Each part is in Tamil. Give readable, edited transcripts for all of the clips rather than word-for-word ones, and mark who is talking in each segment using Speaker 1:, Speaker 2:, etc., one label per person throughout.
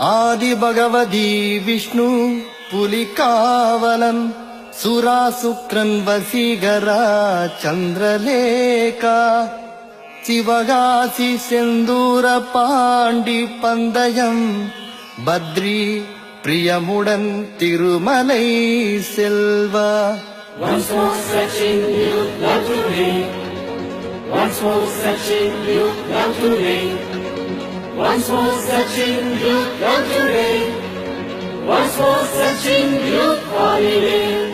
Speaker 1: ஆதி பகவதி விஷ்ணு புலிகாவலன் சுராசுக்ரன் வசீகரா சந்திரலேகா சிவகாசி செந்தூர பாண்டி பந்தயம் பத்ரி பிரியமுடன் Thirumalai Selva.
Speaker 2: Once more searching, you love to me. Once more searching, you love to me. Once more searching, you love to me. Once more searching, you call me in.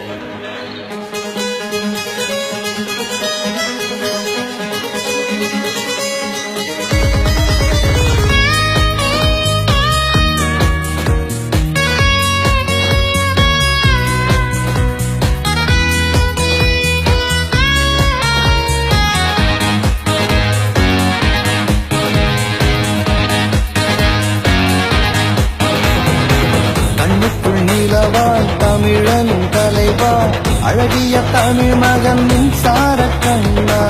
Speaker 1: தமிழன் தலைவா அழகிய தமிழ் மகன் மின்சார கண்ணா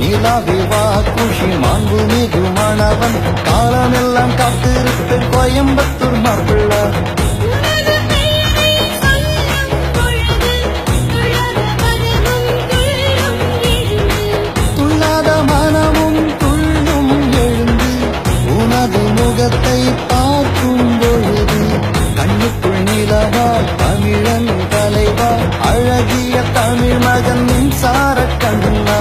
Speaker 1: நிலாவிவா குஷி மாண்பு மிகு மாணவன் காலமெல்லாம் காத்திருப்பு கோயம்புத்தூர் மாப்பிள்ளா. துள்ளாத மனமும் துள்ளும் எழுந்து உனது முகத்தை பார்க்கும் பொழுது கண்ணுக்குள் நிலவா தமிழன் தலைவா அழகிய தமிழ் மகன் மின்சார கண்ணா.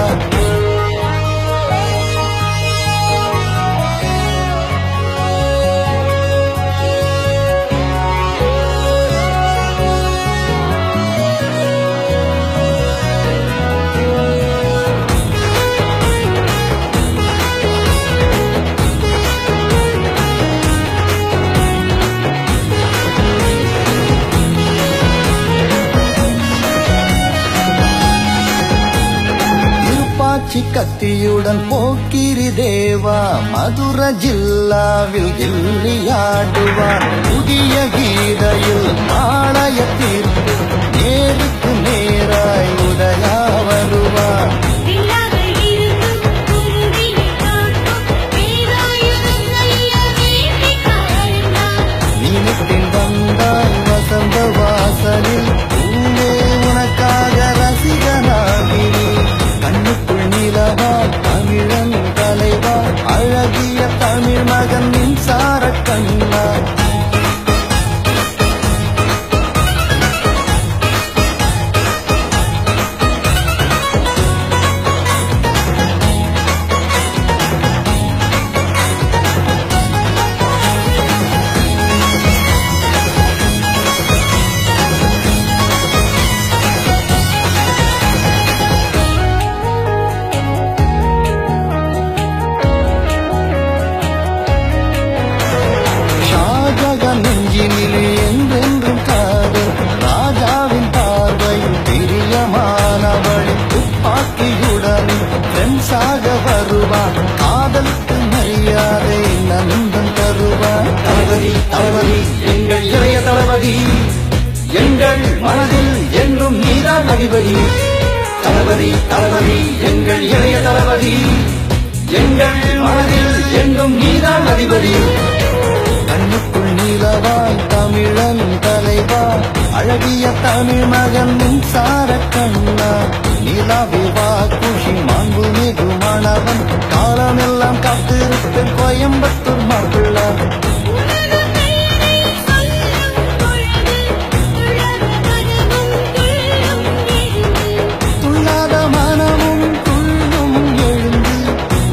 Speaker 1: கத்தியுடன் போக்கிரி தேவா மதுர ஜில்லாவில் கில்லியாடுவார் புதிய கீதையில் நாளைய தீர்ப்பு நேருக்கு நேராய் உதயா வருவார். நீனிட்டின் வந்தாய் வசந்த வாசலில் பூவே உனக்காக ரசிகனாகினி கண்ணுக்குள் நிலவா தமிழன் தலைவா அழகிய தமிழ் மகன் மின்சார கண்ணா. என்றென்றும் காதல் ராஜாவின் பார்வையில் பிரியமானவளின் துப்பாக்கியுடன் ஃப்ரெண்ட்ஸாக வருவான் காதலுக்கு மரியாதை நண்பன் தருவான். தளபதி தளபதி எங்கள் இளைய தளபதி எங்கள் மனதில் என்றும் நீதான் அதிபதி. தளபதி தளபதி எங்கள் இளைய தளபதி எங்கள் மனதில் என்றும் நீதான் அதிபதி. கண்ணுக்குள் நீலவாய் தமிழன் தலைவா அழகிய தமிழ் மகன் மின்சார கண்ணா நிலாவிவா குஷி மாண்பு மிகு மாணவன் காலமெல்லாம் காத்திருப்பேன் கோயம்புத்தூர் மாப்பிள்ளா. துள்ளாத மனமும் துள்ளும் எழுந்து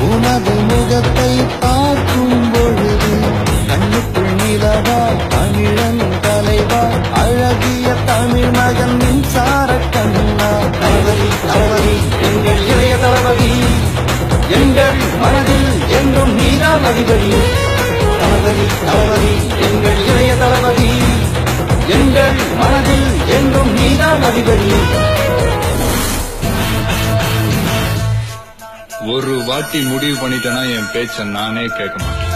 Speaker 1: உனது முகத்தை பார்க்கும் பொழுது கண்ணுக்குள் நிலவா தமிழன் தலைவா அழகிய தமிழ் மகன் மின்சார கண்ணா. தளபதி தளபதி எங்கள் இளைய தளபதி எங்கள் மனதில் என்றும் நீதான் அதிபதி. தளபதி தளபதி எங்கள் இளைய தளபதி எங்கள் மனதில் என்றும் நீதான் அதிபதி.
Speaker 3: ஒரு வாட்டி முடிவு பண்ணிட்டேன்னா என் பேச்ச நானே கேட்க மாட்டேன்.